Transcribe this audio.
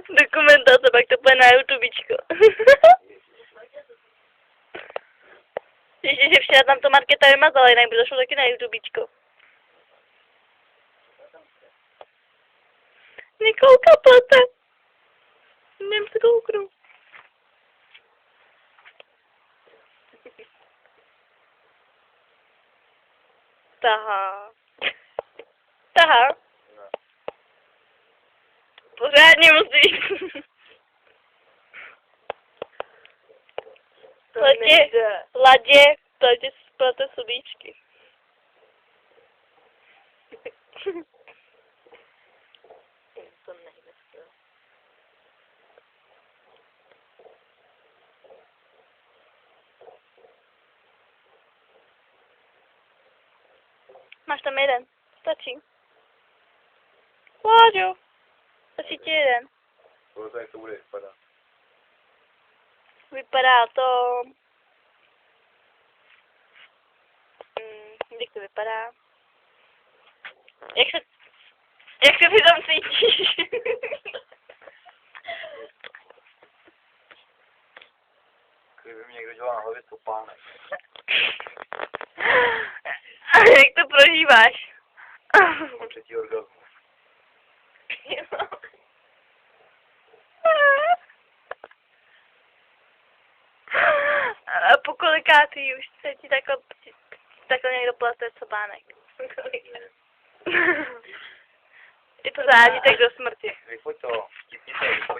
Dokumentace, pak to bude na YouTubečko. Ještě, že včera tam to Markéta vymazala, jinak by to šlo taky na YouTubečko. Nekouká, plete. Jdem se kouknout. Taha. Taha. Pořádně musíš. Ladě, to ti splete sudíčky. To nejde. Máš tam jeden. Stačí. Láďo. Stačí ti jeden. Tohle jak to bude vypadat. Vypadá to... Jak to vypadá? Jak se ty tam cítíš? Kdyby mi někdo dělal na hlavě topánek. A jak to prožíváš? Mám třetí orgasmus. A po kolikátý už se ti takhle někdo plete sobánek? Je to zážitek do smrti. Vyfoď to, vtipni to.